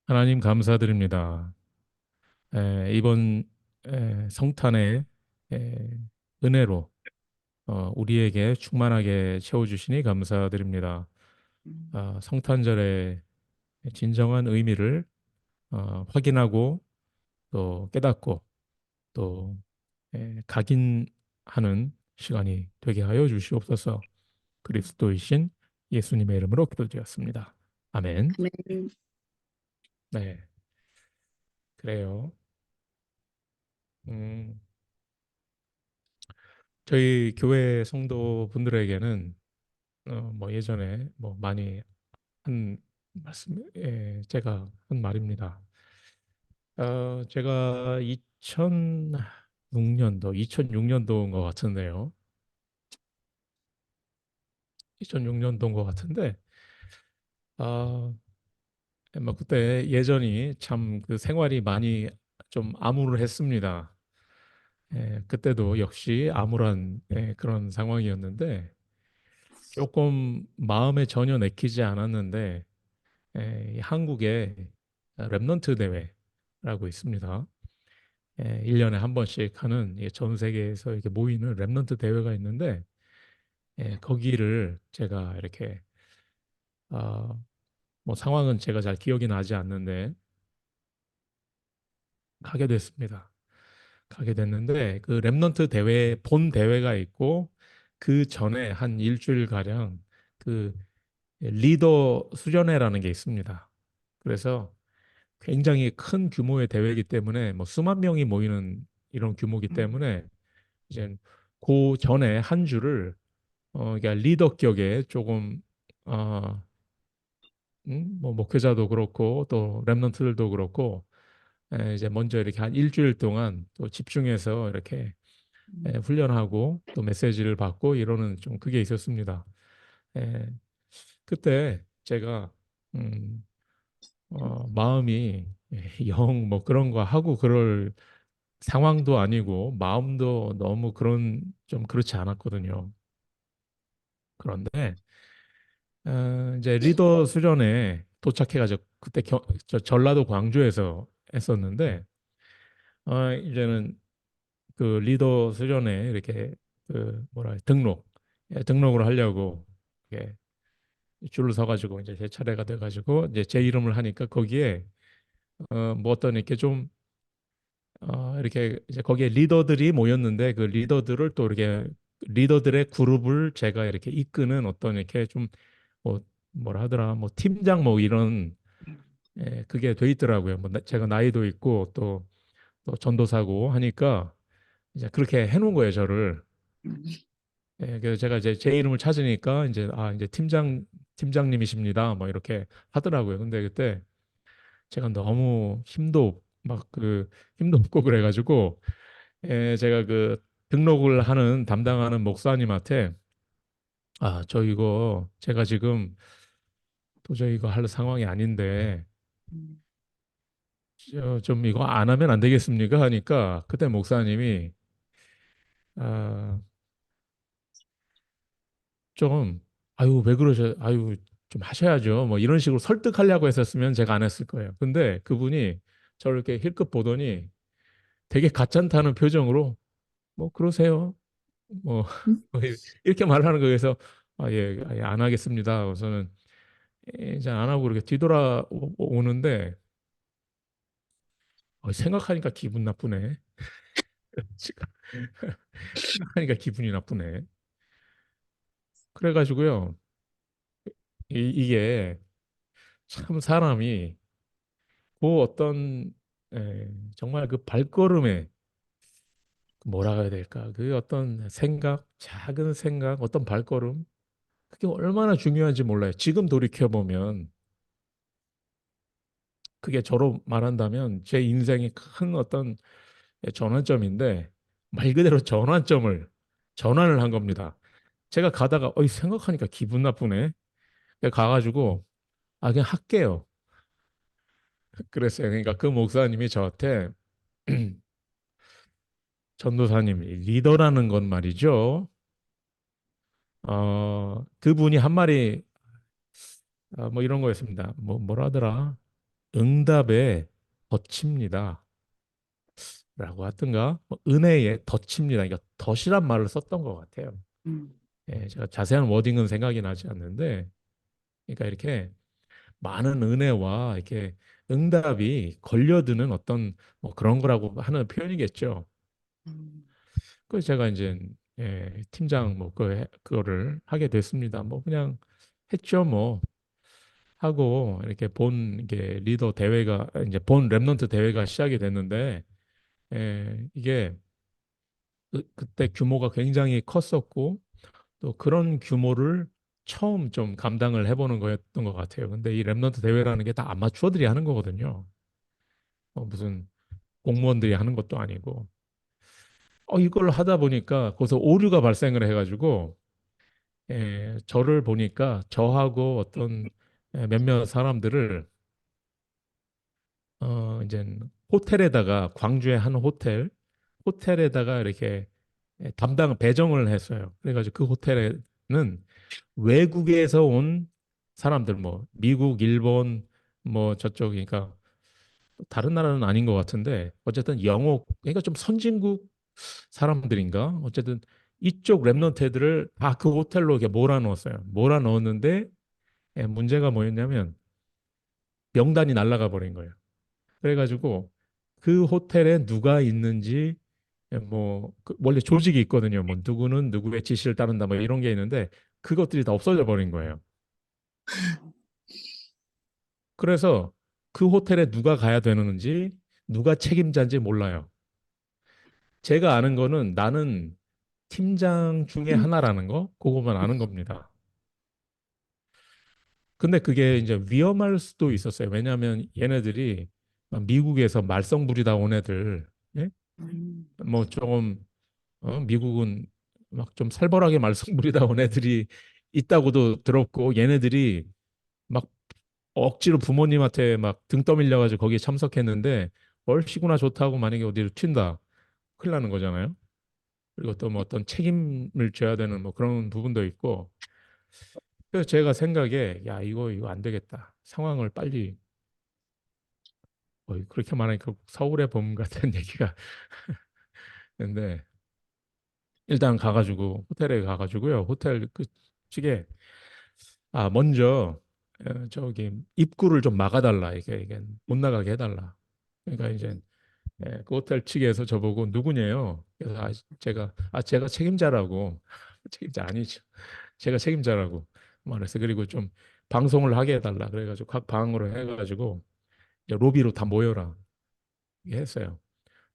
하나님 감사드립니다. 이번 성탄의 에, 은혜로 우리에게 충만하게 채워주시니 감사드립니다. 성탄절의 진정한 의미를 확인하고 또 깨닫고 또 각인하는 시간이 되게 하여 주시옵소서. 그리스도이신 예수님의 이름으로 기도드렸습니다. 아멘. 아멘. 네, 그래요. 음, 저희 교회 성도분들에게는 뭐 예전에 뭐 많이 한 말씀, 제가 한 말입니다. 제가 2006년도인 것 같은데요. 2006년도인 것 같은데, 아, 뭐 그때 예전이 참 그 생활이 많이 좀 암울했습니다. 그때도 역시 암울한 그런 상황이었는데, 조금 마음에 전혀 내키지 않았는데, 한국에 랩넌트 대회라고 있습니다. 1년에 한 번씩 하는 전 세계에서 이렇게 모이는 랩넌트 대회가 있는데 거기를 제가 이렇게 아, 뭐 상황은 제가 잘 기억이 나지 않는데 가게 됐습니다. 가게 됐는데 그 랩넌트 대회 본 대회가 있고 그 전에 한 일주일 가량 그 리더 수련회라는 게 있습니다. 그래서 굉장히 큰 규모의 대회이기 때문에 뭐 수만 명이 모이는 이런 규모이기 때문에 이제 그 전에 한 주를 그러니까 리더 격에 조금 어, 뭐 목회자도 그렇고 또 랩런트들도 그렇고 이제 먼저 이렇게 한 일주일 동안 또 집중해서 이렇게 훈련하고 또 메시지를 받고 이러는 좀 그게 있었습니다. 에, 그때 제가 음, 마음이 영 뭐 그런 거 하고 그럴 상황도 아니고 마음도 너무 그런 좀 그렇지 않았거든요. 그런데 이제 리더 수련회 도착해가지고 그때 저 전라도 광주에서 했었는데 이제는 그 리더 수련회 이렇게 그 뭐라 등록을 하려고 이렇게 줄을 서가지고 이제 제 차례가 돼가지고 이제 제 이름을 하니까 거기에 뭐 어떤 이렇게 좀 이렇게 이제 거기에 리더들이 모였는데 그 리더들을 또 이렇게 리더들의 그룹을 제가 이렇게 이끄는 어떤 이렇게 좀 뭐 뭐라 하더라 뭐 팀장 뭐 이런 그게 돼 있더라고요. 뭐 제가 나이도 있고 또 전도사고 하니까 이제 그렇게 해놓은 거예요, 저를. 그래서 제가 이제 제 이름을 찾으니까 이제 이제 팀장님이십니다. 뭐 이렇게 하더라고요. 근데 그때 제가 너무 막 그 힘도 없고 그래가지고 제가 그 등록을 하는 담당하는 목사님한테 저 이거 제가 지금 도저히 이거 할 상황이 아닌데 좀 이거 안 하면 안 되겠습니까? 하니까 그때 목사님이 아, 좀 아유 왜 그러셔? 아유 좀 하셔야죠. 뭐 이런 식으로 설득하려고 했었으면 제가 안 했을 거예요. 근데 그분이 저를 이렇게 힐끗 보더니 되게 가짠다는 표정으로 뭐 그러세요. 뭐 뭐 이렇게 말하는 거에서 안 하겠습니다. 우선은 이제 안 하고 이렇게 뒤돌아오는데 생각하니까 기분 나쁘네. 생각하니까 기분이 나쁘네. 그래가지고요. 이게 참 사람이 그 어떤 정말 그 발걸음에 뭐라 해야 될까? 그 어떤 생각, 작은 생각, 어떤 발걸음 그게 얼마나 중요한지 몰라요. 지금 돌이켜 보면 그게 저로 말한다면 제 인생의 큰 어떤 전환점인데 말 그대로 전환을 한 겁니다. 제가 가다가 생각하니까 기분 나쁘네. 가가지고 그냥 할게요. 그랬어요. 그러니까 그 목사님이 저한테 전도사님 리더라는 건 말이죠. 그분이 한 말이 뭐 이런 거였습니다. 뭐라 하더라? 응답의 덫입니다. 라고 하던가, 뭐 은혜의 덫입니다. 그러니까 덫이란 말을 썼던 것 같아요. 음, 예, 제가 자세한 워딩은 생각이 나지 않는데, 그러니까 이렇게 많은 은혜와 이렇게 응답이 걸려드는 어떤 뭐 그런 거라고 하는 표현이겠죠. 음, 그래서 제가 이제 팀장 뭐 그거를 하게 됐습니다. 뭐 그냥 했죠 뭐 하고 이렇게 본 이게 리더 대회가 이제 본 랩넌트 대회가 시작이 됐는데 이게 그때 규모가 굉장히 컸었고 또 그런 규모를 처음 좀 감당을 해보는 거였던 것 같아요. 근데 이 랩넌트 대회라는 게 다 아마추어들이 하는 거거든요. 무슨 공무원들이 하는 것도 아니고. 이걸 하다 보니까 거기서 오류가 발생을 해가지고 저를 보니까 저하고 어떤 몇몇 사람들을 이제 호텔에다가 광주의 한 호텔에다가 이렇게 담당 배정을 했어요. 그래가지고 그 호텔에는 외국에서 온 사람들 뭐 미국, 일본 뭐 저쪽 그러니까 다른 나라는 아닌 것 같은데 어쨌든 영어 그러니까 좀 선진국 사람들인가 어쨌든 이쪽 랩런트 애들을 다 그 호텔로 이렇게 몰아넣었어요. 몰아넣었는데 문제가 뭐였냐면 명단이 날아가 버린 거예요. 그래가지고 그 호텔에 누가 있는지 원래 조직이 있거든요. 뭐 누구는 누구의 지시를 따른다 뭐 이런 게 있는데 그것들이 다 없어져 버린 거예요. 그래서 그 호텔에 누가 가야 되는지 누가 책임자인지 몰라요. 제가 아는 거는 나는 팀장 중에 하나라는 거 그거만 아는 겁니다. 근데 그게 이제 위험할 수도 있었어요. 왜냐하면 얘네들이 막 미국에서 말썽 부리다 온 애들, 예? 음, 뭐 조금 미국은 막 좀 살벌하게 말썽 부리다 온 애들이 있다고도 들었고 얘네들이 막 억지로 부모님한테 막 등 떠밀려가지고 거기에 참석했는데 얼씨구나 좋다고 만약에 어디를 튄다 큰일 나는 거잖아요. 그리고 또 뭐 어떤 책임을 져야 되는 뭐 그런 부분도 있고 그래서 제가 생각에 야 이거 안 되겠다 상황을 빨리 그렇게 말하니까 서울의 봄 같은 얘기가 있는데 일단 가가지고 호텔에 가가지고요 호텔 그 측에 먼저 저기 입구를 좀 막아달라 이게 못 나가게 해달라 그러니까 이제 그 호텔 측에서 저보고 누구냐요 그래서 제가 책임자라고 책임자 아니죠 제가 책임자라고 말했어요 그리고 좀 방송을 하게 해달라 그래가지고 각 방으로 해가지고 이제 로비로 다 모여라 이렇게 했어요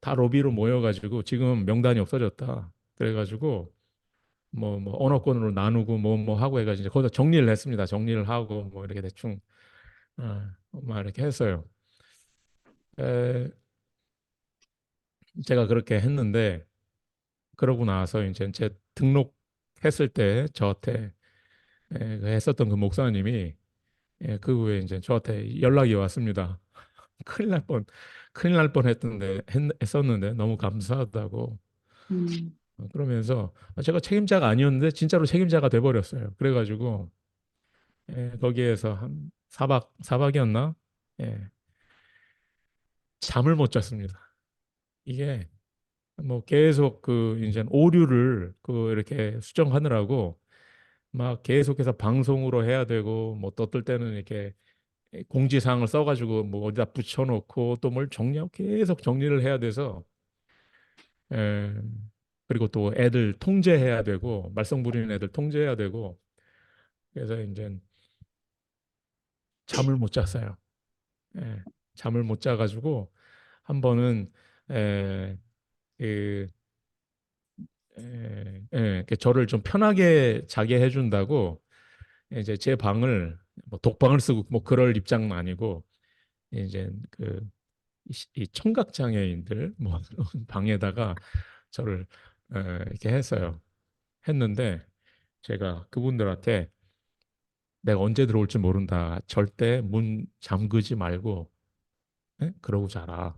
다 로비로 모여가지고 지금 명단이 없어졌다. 그래가지고 뭐 언어권으로 나누고 뭐 하고 해가지고 이제 거기다 정리를 했습니다. 정리를 하고 뭐 이렇게 대충 막 이렇게 했어요. 에, 제가 그렇게 했는데 그러고 나서 이제 제 등록했을 때 저한테 그 했었던 그 목사님이 그 후에 이제 저한테 연락이 왔습니다. 큰일 날 뻔, 큰일 날 뻔했던데 했었는데 너무 감사하다고. 음, 그러면서 제가 책임자가 아니었는데 진짜로 책임자가 돼버렸어요. 그래가지고 거기에서 한 사박이었나? 예, 잠을 못 잤습니다. 이게 뭐 계속 그 이제 오류를 그 이렇게 수정하느라고 막 계속해서 방송으로 해야 되고 뭐 또 어떨 때는 이렇게 공지사항을 써가지고 뭐 어디다 붙여놓고 또 뭘 정리하고 계속 정리를 해야 돼서 에, 그리고 또 애들 통제해야 되고 말썽 부리는 애들 통제해야 되고 그래서 이제 잠을 못 잤어요. 예, 잠을 못 자가지고 한 번은 에, 그, 그 저를 좀 편하게 자게 해준다고 이제 제 방을 뭐 독방을 쓰고 뭐 그럴 입장은 아니고 이제 이 청각 장애인들 뭐 방에다가 저를 이렇게 했어요. 했는데 제가 그분들한테 내가 언제 들어올지 모른다. 절대 문 잠그지 말고 그러고 자라.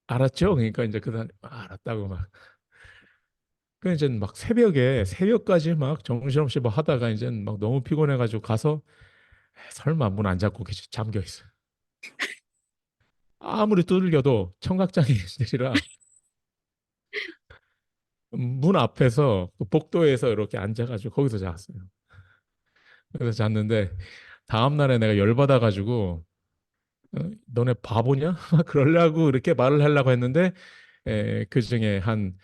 알았죠? 그러니까 이제 그다음 알았다고 막. 그 이제 막 새벽까지 막 정신없이 뭐 하다가 이제 막 너무 피곤해가지고 가서 설마 문 안 잠고 계시 잠겨 있어. 아무리 두들겨도 청각장애인들이라 문 앞에서 그 복도에서 이렇게 앉아가지고 거기서 잤어요. 그래서 잤는데 다음 날에 내가 열받아가지고 너네 바보냐? 그러려고 이렇게 말을 하려고 했는데 그 중에 한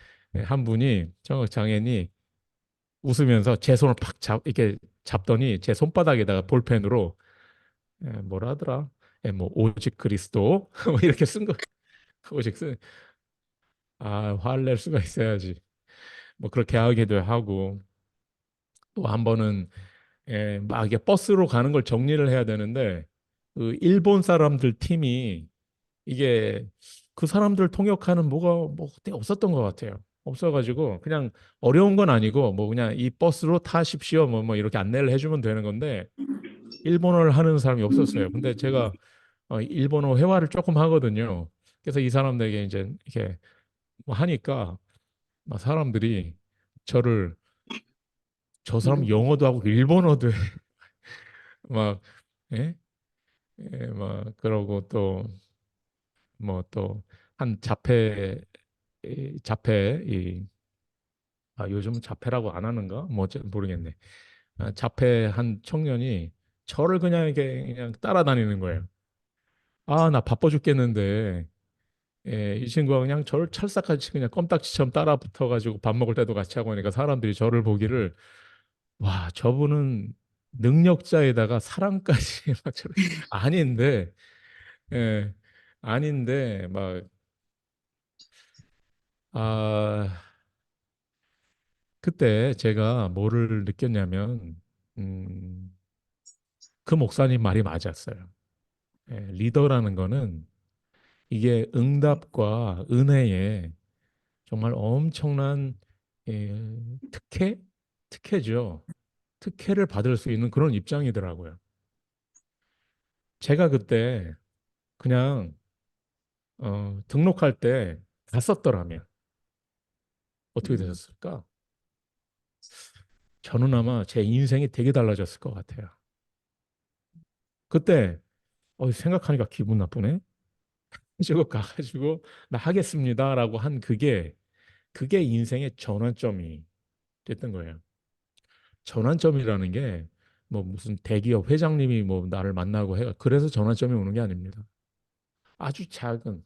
분이 청각장애인이 웃으면서 제 손을 팍 이렇게 잡더니 제 손바닥에다가 볼펜으로 뭐라 하더라? 뭐 오직 그리스도 뭐 이렇게 쓴 거. 오직 화를 낼 수가 있어야지. 뭐 그렇게 하기도 하고 또 한 번은 막 이게 버스로 가는 걸 정리를 해야 되는데 그 일본 사람들 팀이 이게 그 사람들 통역하는 뭐 그때 없었던 것 같아요. 없어가지고 그냥 어려운 건 아니고 뭐 그냥 이 버스로 타십시오 뭐 이렇게 안내를 해주면 되는 건데 일본어를 하는 사람이 없었어요. 근데 제가 일본어 회화를 조금 하거든요. 그래서 이 사람들에게 이제 이렇게 뭐 하니까 막 사람들이 저를 저 사람 영어도 하고 일본어도 해. 막 예? 막 그러고 또 뭐 또 한 자폐 요즘 자폐라고 안 하는가? 모르겠네. 자폐 한 청년이 저를 그냥 이렇게 그냥 따라다니는 거예요. 나 바빠 죽겠는데 이 친구가 그냥 저를 찰싹같이 그냥 껌딱지처럼 따라 붙어가지고 밥 먹을 때도 같이 하고 하니까 사람들이 저를 보기를 와 저분은 능력자에다가 사랑까지 막 아닌데 예, 아닌데 막 아, 그때 제가 뭐를 느꼈냐면 음, 그 목사님 말이 맞았어요. 리더라는 거는 이게 응답과 은혜에 정말 엄청난 예, 특혜? 특혜죠. 특혜를 받을 수 있는 그런 입장이더라고요. 제가 그때 그냥 등록할 때 갔었더라면 어떻게 되셨을까? 저는 아마 제 인생이 되게 달라졌을 것 같아요. 그때 생각하니까 기분 나쁘네. 저거 가가지고 나 하겠습니다라고 한 그게 인생의 전환점이 됐던 거예요. 전환점이라는 게 뭐 무슨 대기업 회장님이 뭐 나를 만나고 해 그래서 전환점이 오는 게 아닙니다. 아주 작은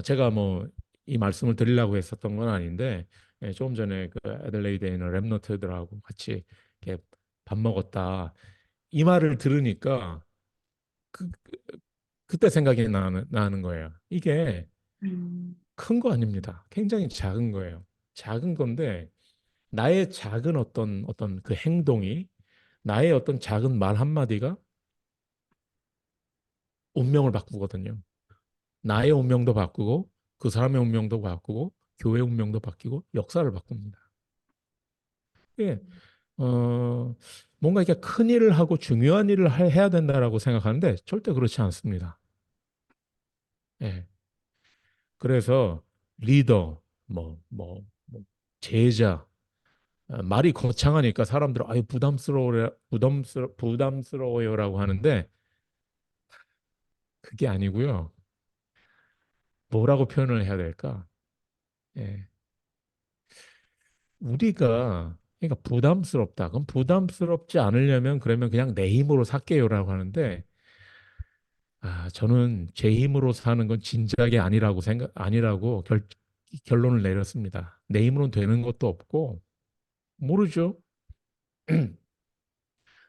제가 뭐 이 말씀을 드리려고 했었던 건 아닌데 조금 전에 그 애들레이드에 있는 랩너트들하고 같이 이렇게 밥 먹었다 이 말을 들으니까 그때 생각이 나는 거예요. 이게 음, 큰 거 아닙니다. 굉장히 작은 거예요. 작은 건데 나의 작은 어떤 그 행동이 나의 어떤 작은 말 한마디가 운명을 바꾸거든요. 나의 운명도 바꾸고 그 사람의 운명도 바꾸고 교회 운명도 바뀌고 역사를 바꿉니다. 예, 어, 뭔가 이렇게 큰 일을 하고 중요한 일을 해야 된다라고 생각하는데 절대 그렇지 않습니다. 예, 그래서 리더, 뭐 제자, 말이 거창하니까 사람들은 아유 부담스러워요라고 하는데 그게 아니고요. 뭐라고 표현을 해야 될까? 예, 우리가 그러니까 부담스럽다. 그럼 부담스럽지 않으려면 그러면 그냥 내 힘으로 살게요라고 하는데 저는 제 힘으로 사는 건 진작에 아니라고 결론을 내렸습니다. 내 힘으로는 되는 것도 없고 모르죠.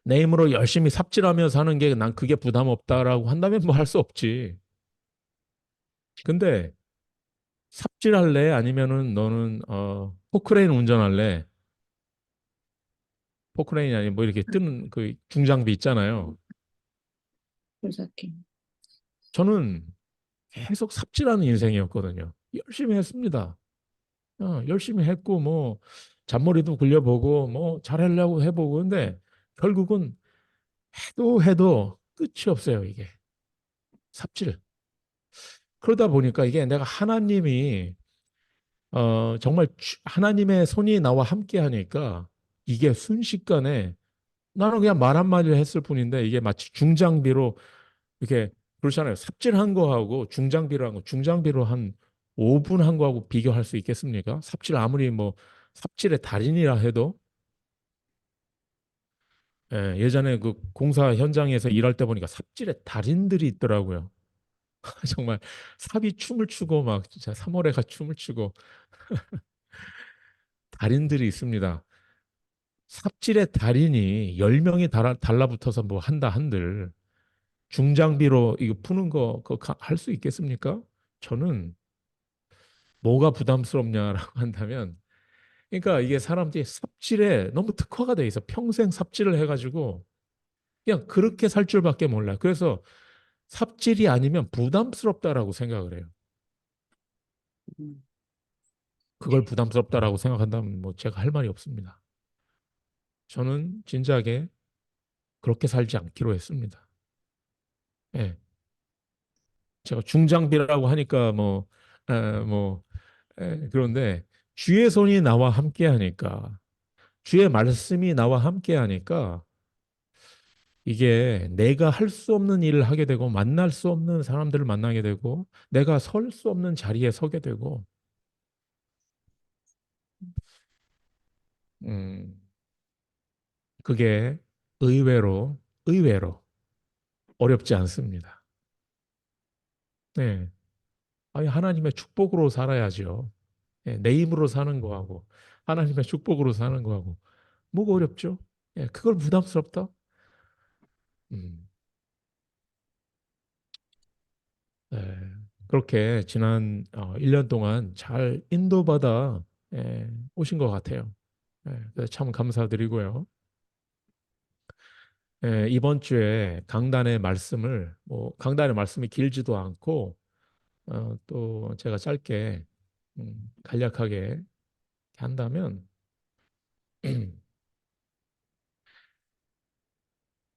내 힘으로 열심히 삽질하며 사는 게 난 그게 부담 없다라고 한다면 뭐 할 수 없지. 근데 삽질할래? 아니면은 너는 포크레인 운전할래? 포크레인이 아니 뭐 이렇게 뜨는 그 중장비 있잖아요. 그렇게. 저는 계속 삽질하는 인생이었거든요. 열심히 했습니다. 열심히 했고 뭐 잔머리도 굴려보고 뭐 잘하려고 해보고 근데 결국은 해도 끝이 없어요 이게 삽질. 그러다 보니까 이게 내가 하나님이 정말 하나님의 손이 나와 함께 하니까 이게 순식간에 나는 그냥 말 한마디를 했을 뿐인데 이게 마치 중장비로 이렇게 그렇잖아요. 삽질한 거하고 중장비로 한 거, 중장비로 한 5분 한 거하고 비교할 수 있겠습니까? 삽질 아무리 뭐 삽질의 달인이라 해도 예전에 그 공사 현장에서 일할 때 보니까 삽질의 달인들이 있더라고요. 정말 삽이 춤을 추고 막 진짜 사모래가 춤을 추고 달인들이 있습니다. 삽질의 달인이 10명이 달라붙어서 뭐 한다 한들 중장비로 이거 푸는 거 그거 할 수 있겠습니까? 저는 뭐가 부담스럽냐라고 한다면 그러니까 이게 사람들이 삽질에 너무 특화가 돼 있어. 평생 삽질을 해가지고 그냥 그렇게 살 줄밖에 몰라. 그래서 삽질이 아니면 부담스럽다라고 생각을 해요. 음, 그걸 부담스럽다라고 생각한다면 뭐 제가 할 말이 없습니다. 저는 진작에 그렇게 살지 않기로 했습니다. 예. 제가 중장비라고 하니까 뭐, 그런데 주의 손이 나와 함께 하니까, 주의 말씀이 나와 함께 하니까, 이게 내가 할 수 없는 일을 하게 되고, 만날 수 없는 사람들을 만나게 되고, 내가 설 수 없는 자리에 서게 되고, 음, 그게 의외로 어렵지 않습니다. 네. 아니, 하나님의 축복으로 살아야죠. 내 힘으로 사는 거하고, 하나님의 축복으로 사는 거하고, 뭐가 어렵죠? 그걸 부담스럽다? 음, 예, 그렇게 지난 1년 동안 잘 인도받아 오신 것 같아요. 그래서 참 감사드리고요. 이번 주에 강단의 말씀이 길지도 않고 또 제가 짧게 간략하게 한다면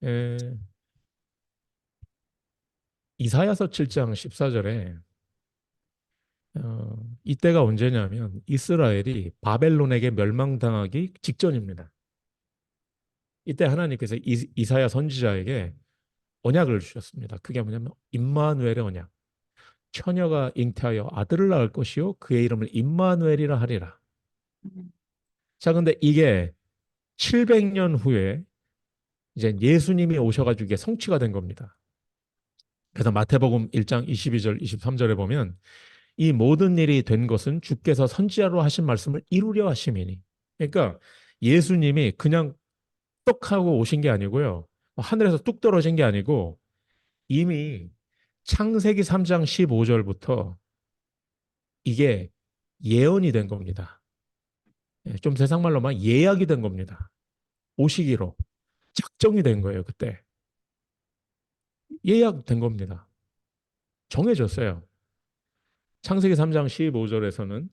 에, 이사야서 7장 14절에 이때가 언제냐면 이스라엘이 바벨론에게 멸망당하기 직전입니다. 이때 하나님께서 이사야 선지자에게 언약을 주셨습니다. 그게 뭐냐면 임마누엘의 언약. 처녀가 잉태하여 아들을 낳을 것이요 그의 이름을 임마누엘이라 하리라. 음, 자, 근데 이게 700년 후에 이제 예수님이 오셔가지고 이게 성취가 된 겁니다. 그래서 마태복음 1장 22절, 23절에 보면 이 모든 일이 된 것은 주께서 선지자로 하신 말씀을 이루려 하심이니. 그러니까 예수님이 그냥 떡 하고 오신 게 아니고요. 하늘에서 뚝 떨어진 게 아니고 이미 창세기 3장 15절부터 이게 예언이 된 겁니다. 좀 세상말로 막 예약이 된 겁니다. 오시기로 작정이 된 거예요, 그때. 예약된 겁니다. 정해졌어요. 창세기 3장 15절에서는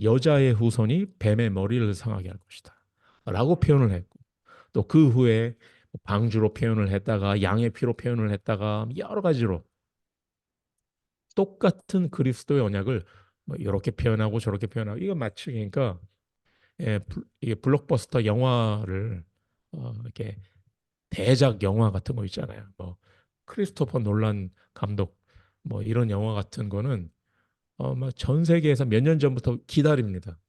여자의 후손이 뱀의 머리를 상하게 할 것이다. 라고 표현을 했고, 또 그 후에 방주로 표현을 했다가 양의 피로 표현을 했다가 여러 가지로 똑같은 그리스도의 언약을 뭐 이렇게 표현하고 저렇게 표현하고 이거 마치 그러니까 이게 블록버스터 영화를 이렇게 대작 영화 같은 거 있잖아요. 뭐 크리스토퍼 놀란 감독 뭐 이런 영화 같은 거는 막 전 세계에서 몇 년 전부터 기다립니다.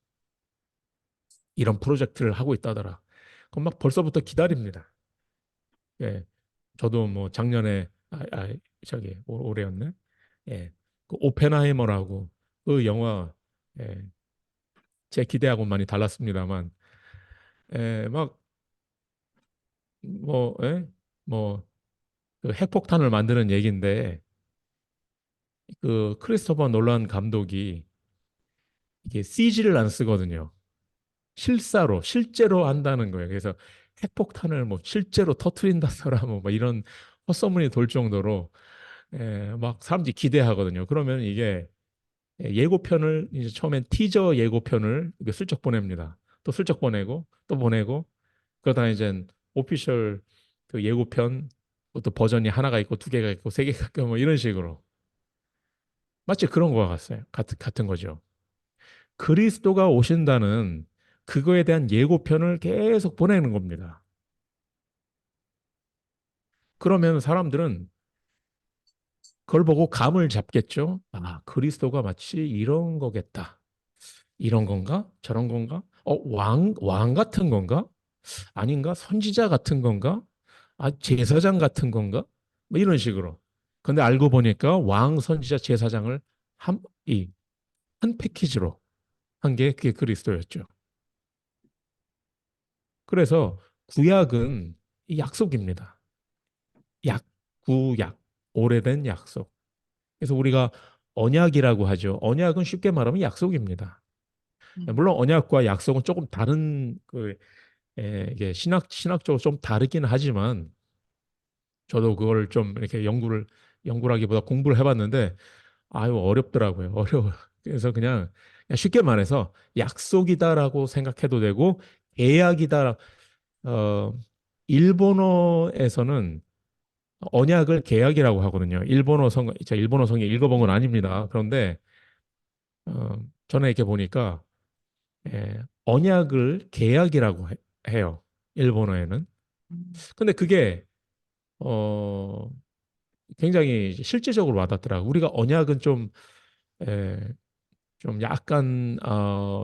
이런 프로젝트를 하고 있다더라. 그럼 막 벌써부터 기다립니다. 예, 저도 뭐 작년에 저기 올해였네. 예, 그 오펜하이머라고 그 영화 예, 제 기대하고 많이 달랐습니다만 막 뭐 뭐 그 핵폭탄을 만드는 얘기인데 그 크리스토퍼 놀란 감독이 이게 CG를 안 쓰거든요. 실제로 한다는 거예요. 그래서 핵폭탄을 뭐 실제로 터트린다더라 뭐 이런 헛소문이 돌 정도로 막 사람들이 기대하거든요. 그러면 이게 예고편을 이제 처음엔 티저 예고편을 이렇게 슬쩍 보냅니다. 또 슬쩍 보내고 또 보내고 그러다 이제 오피셜 그 예고편 또 버전이 하나가 있고 두 개가 있고 세 개가 있고 뭐 이런 식으로 마치 그런 거와 같은 거죠. 그리스도가 오신다는 그거에 대한 예고편을 계속 보내는 겁니다. 그러면 사람들은 그걸 보고 감을 잡겠죠. 아, 그리스도가 마치 이런 거겠다. 이런 건가? 저런 건가? 왕 같은 건가? 아닌가? 선지자 같은 건가? 아, 제사장 같은 건가? 뭐 이런 식으로. 근데 알고 보니까 왕, 선지자, 제사장을 한, 한 패키지로 한 게 그게 그리스도였죠. 그래서 구약은 이 약속입니다. 약, 구약, 오래된 약속. 그래서 우리가 언약이라고 하죠. 언약은 쉽게 말하면 약속입니다. 물론 언약과 약속은 조금 다른 이게 신학적으로 좀 다르긴 하지만 저도 그걸 좀 이렇게 연구라기보다 공부를 해봤는데 아유 어렵더라고요. 어려워요. 그래서 그냥 쉽게 말해서 약속이다라고 생각해도 되고 계약이다. 어, 일본어에서는 언약을 계약이라고 하거든요. 제가 일본어 성에 읽어본 건 아닙니다. 그런데 저는 이렇게 보니까 언약을 계약이라고 해요. 일본어에는. 근데 그게 어, 굉장히 실제적으로 와닿더라고요. 우리가 언약은 에, 좀 약간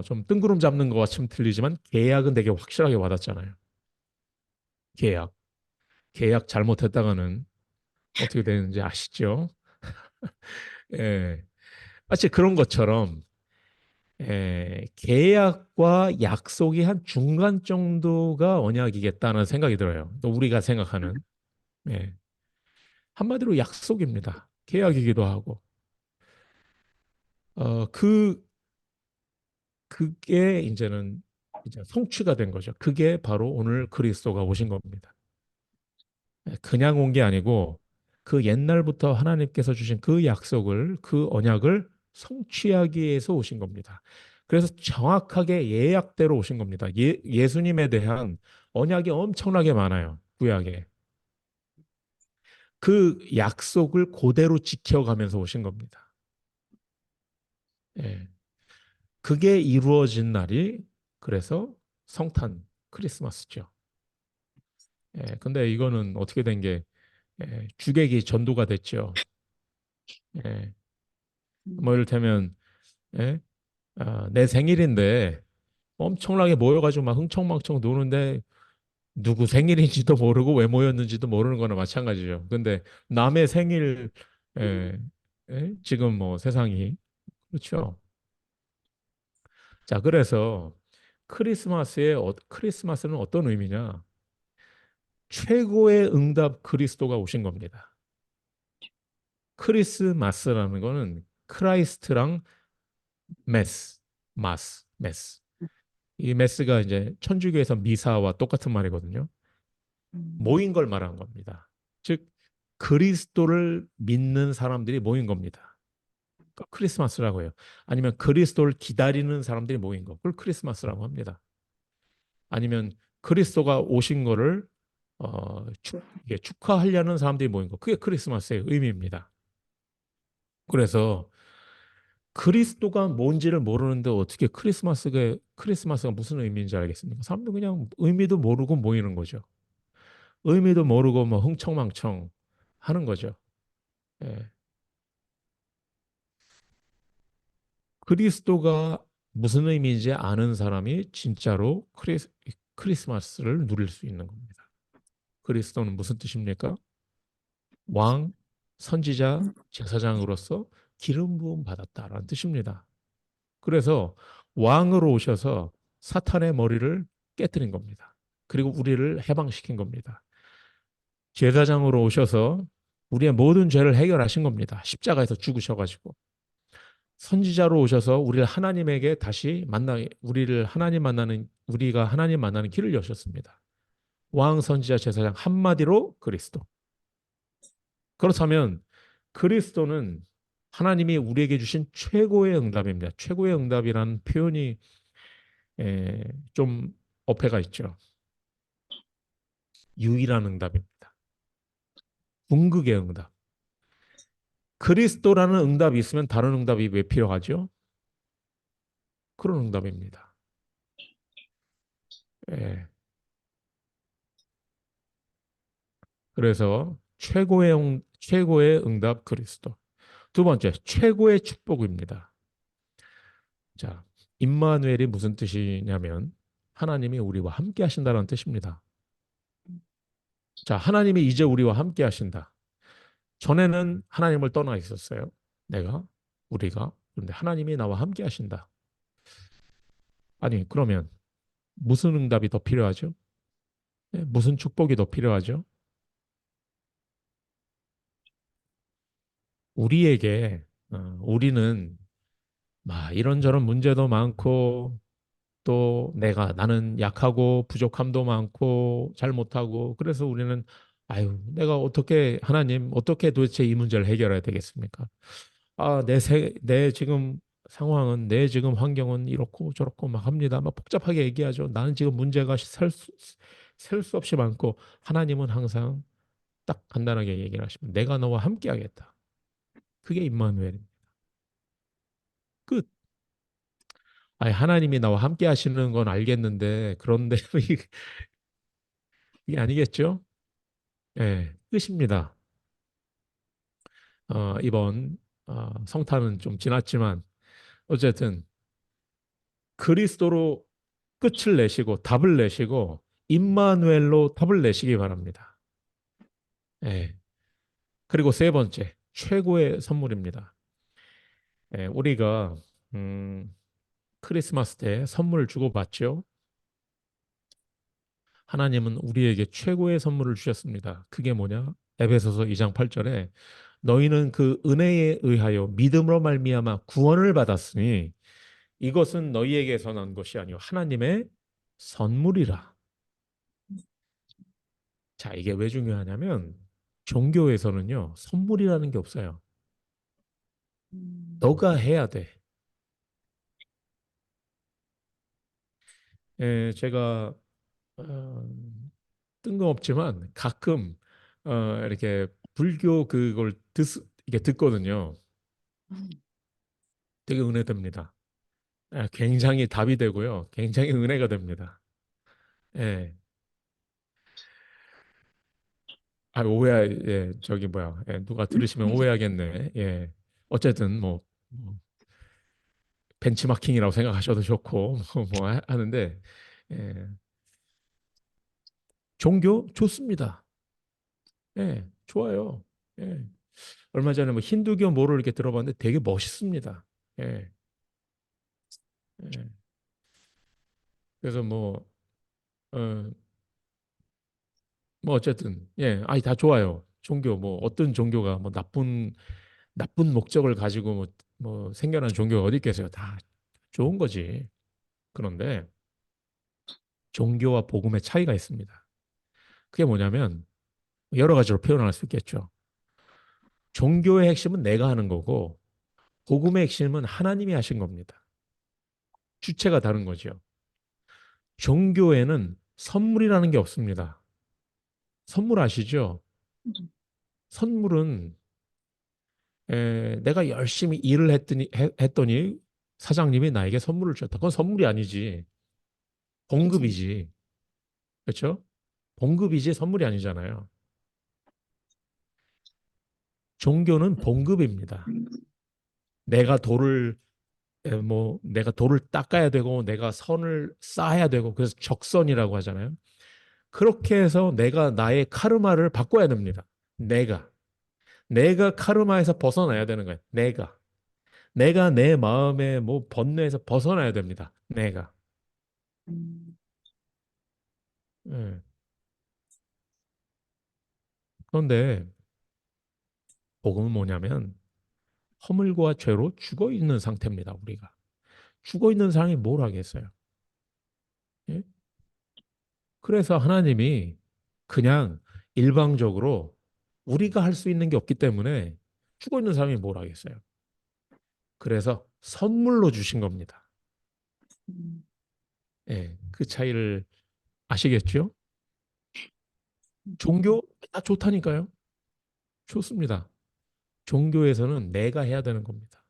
좀 뜬구름 잡는 것과 좀 틀리지만 계약은 되게 확실하게 와닿잖아요. 계약. 계약 잘못했다가는 어떻게 되는지 아시죠? 예. 마치 그런 것처럼 계약과 약속이 한 중간 정도가 언약이겠다는 생각이 들어요. 또 우리가 생각하는 예. 한마디로 약속입니다. 계약이기도 하고 어, 그 그게 이제 성취가 된 거죠. 그게 바로 오늘 그리스도가 오신 겁니다. 그냥 온 게 아니고 그 옛날부터 하나님께서 주신 그 약속을 그 언약을 성취하기 위해서 오신 겁니다. 그래서 정확하게 예약대로 오신 겁니다. 예수님에 대한 언약이 엄청나게 많아요. 구약에. 그 약속을 그대로 지켜가면서 오신 겁니다. 예. 그게 이루어진 날이 그래서 성탄 크리스마스죠. 예. 근데 이거는 어떻게 된 게 주객이 전도가 됐죠. 예. 뭐 이를테면 예? 내 생일인데 엄청나게 모여가지고 막 흥청망청 노는데 누구 생일인지도 모르고 왜 모였는지도 모르는 거나 마찬가지죠. 근데 남의 생일 에, 지금 뭐 세상이 그렇죠. 자, 그래서 크리스마스는 어떤 의미냐? 최고의 응답 그리스도가 오신 겁니다. 크리스마스라는 거는 크라이스트랑 메스. 이 메스가 이제 천주교에서 미사와 똑같은 말이거든요. 모인 걸 말하는 겁니다. 즉 그리스도를 믿는 사람들이 모인 겁니다. 그러니까 크리스마스라고 해요. 아니면 그리스도를 기다리는 사람들이 모인 거. 그걸 크리스마스라고 합니다. 아니면 그리스도가 오신 거를 이게 축하하려는 사람들이 모인 거. 그게 크리스마스의 의미입니다. 그래서 그리스도가 뭔지를 모르는데 어떻게 크리스마스가 무슨 의미인지 알겠습니까? 사람들 그냥 의미도 모르고 모이는 거죠. 의미도 모르고 뭐 흥청망청 하는 거죠. 예. 그리스도가 무슨 의미인지 아는 사람이 진짜로 크리스마스를 누릴 수 있는 겁니다. 그리스도는 무슨 뜻입니까? 왕, 선지자, 제사장으로서 기름 부음 받았다라는 뜻입니다. 그래서 왕으로 오셔서 사탄의 머리를 깨뜨린 겁니다. 그리고 우리를 해방시킨 겁니다. 제사장으로 오셔서 우리의 모든 죄를 해결하신 겁니다. 십자가에서 죽으셔가지고. 선지자로 오셔서 우리가 하나님 만나는 길을 여셨습니다. 왕, 선지자, 제사장 한마디로 그리스도. 그렇다면 그리스도는 하나님이 우리에게 주신 최고의 응답입니다. 최고의 응답이라는 표현이 좀 어폐가 있죠. 유일한 응답입니다. 궁극의 응답. 그리스도라는 응답이 있으면 다른 응답이 왜 필요하죠? 그런 응답입니다. 예. 그래서 최고의 응답 그리스도. 두 번째, 최고의 축복입니다. 자, 임마누엘이 무슨 뜻이냐면 하나님이 우리와 함께 하신다는 뜻입니다. 자, 하나님이 이제 우리와 함께 하신다. 전에는 하나님을 떠나 있었어요. 우리가. 그런데 하나님이 나와 함께 하신다. 아니, 그러면 무슨 응답이 더 필요하죠? 네, 무슨 축복이 더 필요하죠? 우리에게, 우리는 막 이런저런 문제도 많고, 또 나는 약하고 부족함도 많고 잘못하고 그래서 우리는 아유 내가 어떻게 하나님 어떻게 도대체 이 문제를 해결해야 되겠습니까? 내 지금 상황은 내 지금 환경은 이렇고 저렇고 막 합니다. 막 복잡하게 얘기하죠. 나는 지금 문제가 셀 수 없이 많고 하나님은 항상 딱 간단하게 얘기를 하시면 내가 너와 함께 하겠다. 그게 임마누엘입니다. 끝. 아니 하나님이 나와 함께 하시는 건 알겠는데 그런데 이게 아니겠죠? 예, 끝입니다. 이번 성탄은 좀 지났지만 어쨌든 그리스도로 끝을 내시고 답을 내시고 임마누엘로 답을 내시기 바랍니다. 예. 그리고 세 번째 최고의 선물입니다. 예, 우리가 음, 크리스마스 때 선물을 주고받죠. 하나님은 우리에게 최고의 선물을 주셨습니다. 그게 뭐냐? 에베소서 2장 8절에 너희는 그 은혜에 의하여 믿음으로 말미암아 구원을 받았으니 이것은 너희에게서 난 것이 아니요 하나님의 선물이라. 자, 이게 왜 중요하냐면 종교에서는요 선물이라는 게 없어요. 음, 너가 해야 돼. 제가 어, 뜬금없지만 가끔 이렇게 불교 그걸 이게 듣거든요. 음, 되게 은혜됩니다. 굉장히 답이 되고요. 굉장히 은혜가 됩니다. 예. 저기 뭐야. 누가 들으시면 오해하겠네. 예. 어쨌든 뭐 벤치마킹이라고 생각하셔도 좋고 하는데 예. 종교 좋습니다. 예. 좋아요. 예. 얼마 전에 뭐 힌두교 뭐를 이렇게 들어봤는데 되게 멋있습니다. 예. 예. 그래서 어, 뭐 어쨌든 아니 다 좋아요. 종교 뭐 어떤 종교가 뭐 나쁜 목적을 가지고 뭐 생겨난 종교가 어디 있겠어요. 다 좋은 거지. 그런데 종교와 복음의 차이가 있습니다. 그게 뭐냐면 여러 가지로 표현할 수 있겠죠. 종교의 핵심은 내가 하는 거고 복음의 핵심은 하나님이 하신 겁니다. 주체가 다른 거죠. 종교에는 선물이라는 게 없습니다. 선물 아시죠? 선물은 내가 열심히 일을 했더니 사장님이 나에게 선물을 줬다. 그건 선물이 아니지. 그죠. 봉급이지. 그렇죠? 봉급이지 선물이 아니잖아요. 종교는 봉급입니다. 내가 돌을 내가 돌을 닦아야 되고 내가 선을 쌓아야 되고 그래서 적선이라고 하잖아요. 그렇게 해서 내가 나의 카르마를 바꿔야 됩니다. 내가 카르마에서 벗어나야 되는 거예요. 내가 내 마음의 뭐 번뇌에서 벗어나야 됩니다. 내가. 음, 예. 그런데 복음은 뭐냐면 허물과 죄로 죽어 있는 상태입니다. 우리가 죽어 있는 사람이 뭘 하겠어요? 예? 그래서 하나님이 그냥 일방적으로 우리가 할 수 있는 게 없기 때문에 죽어 있는 사람이 뭘 하겠어요? 그래서 선물로 주신 겁니다. 음, 그 차이를 아시겠죠? 종교 다 좋다니까요. 좋습니다. 종교에서는 내가 해야 되는 겁니다.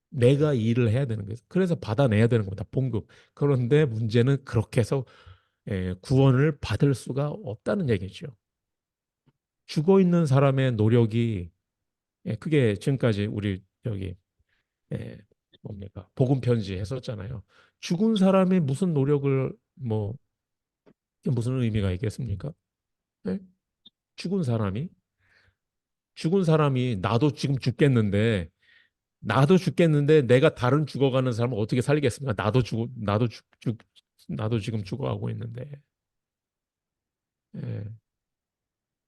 내가 일을 해야 되는 거예요. 그래서 받아내야 되는 겁니다. 봉급. 그런데 문제는 그렇게 해서 구원을 받을 수가 없다는 얘기죠. 죽어 있는 사람의 노력이 그게 지금까지 우리 여기 예, 뭡니까? 복음 편지 했었잖아요. 죽은 사람이 무슨 노력을 뭐 이게 무슨 의미가 있겠습니까? 예? 죽은 사람이 나도 지금 죽겠는데 내가 다른 죽어가는 사람을 어떻게 살리겠습니까? 나도 지금 죽어가고 있는데. 예.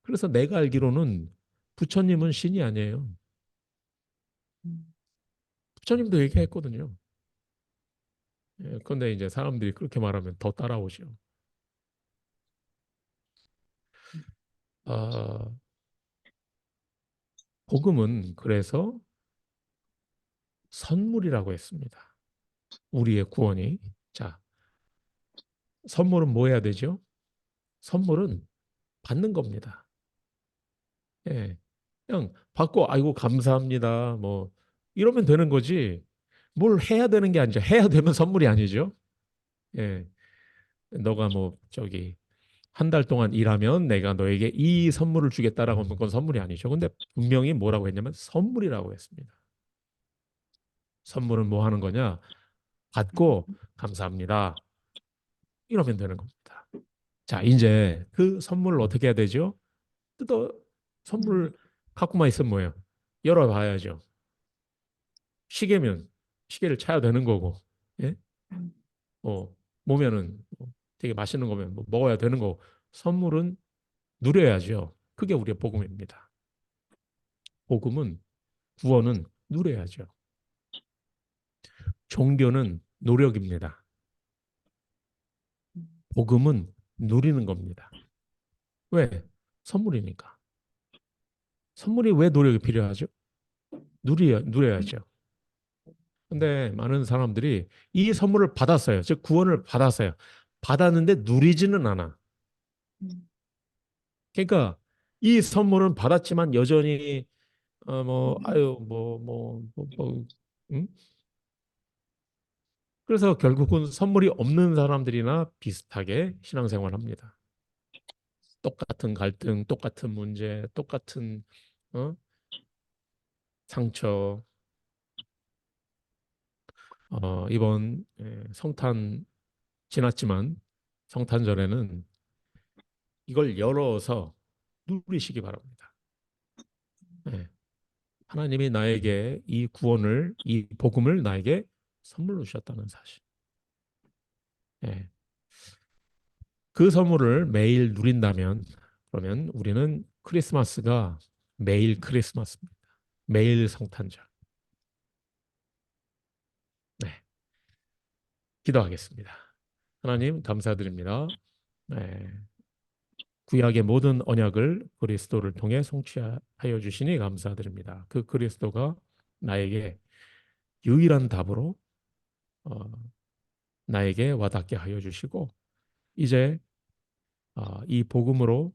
그래서 내가 알기로는 부처님은 신이 아니에요. 음, 부처님도 얘기했거든요. 예. 그런데 이제 사람들이 그렇게 말하면 더 따라오죠. 아, 복음은 그래서 선물이라고 했습니다. 우리의 구원이. 자, 선물은 뭐 해야 되죠? 선물은 받는 겁니다. 예. 그냥 받고 아이고 감사합니다. 뭐 이러면 되는 거지. 뭘 해야 되는 게 아니죠. 해야 되면 선물이 아니죠. 예. 너가 뭐 저기 한 달 동안 일하면 내가 너에게 이 선물을 주겠다라고 하면 그건 선물이 아니죠. 근데 분명히 뭐라고 했냐면 선물이라고 했습니다. 선물은 뭐 하는 거냐? 받고 감사합니다. 이러면 되는 겁니다. 자, 이제 그 선물을 어떻게 해야 되죠? 뜯어 음, 선물 갖고만 있으면 뭐예요? 열어봐야죠. 시계면 시계를 차야 되는 거고, 예? 음, 뭐 뭐면은 뭐 되게 맛있는 거면 뭐 먹어야 되는 거고, 선물은 누려야죠. 그게 우리의 복음입니다. 복음은 구원은 누려야죠. 종교는 노력입니다. 음, 복음은 누리는 겁니다. 왜? 선물이니까. 선물이 왜 노력이 필요하죠? 누려야죠. 근데 많은 사람들이 이 선물을 받았어요. 즉 구원을 받았어요. 받았는데 누리지는 않아. 음, 그러니까 이 선물은 받았지만 여전히 뭐 아유 응? 그래서 결국은 선물이 없는 사람들이나 비슷하게 신앙생활합니다. 똑같은 갈등, 똑같은 문제, 똑같은 어? 상처. 이번 성탄 지났지만 성탄절에는 이걸 열어서 누리시기 바랍니다. 예. 하나님이 나에게 이 복음을 나에게 선물로 주셨다는 사실. 예. 그 선물을 매일 누린다면, 그러면 우리는 크리스마스가 매일 크리스마스입니다. 매일 성탄절. 네. 기도하겠습니다. 하나님, 감사드립니다. 네. 구약의 모든 언약을 그리스도를 통해 성취하여 주시니 감사드립니다. 그 그리스도가 나에게 유일한 답으로 어, 나에게 와닿게 하여 주시고, 이제 이 복음으로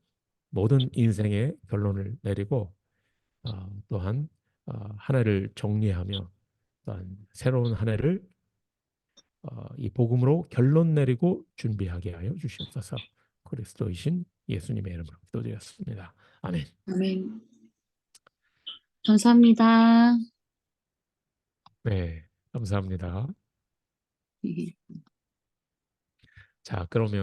모든 인생의 결론을 내리고 또한 한 해를 정리하며 또한 새로운 한 해를 이 복음으로 결론 내리고 준비하게 하여 주시옵소서. 그리스도이신 예수님의 이름으로 기도드렸습니다. 아멘. 아멘. 감사합니다. 네, 감사합니다. 예. 자, 그러면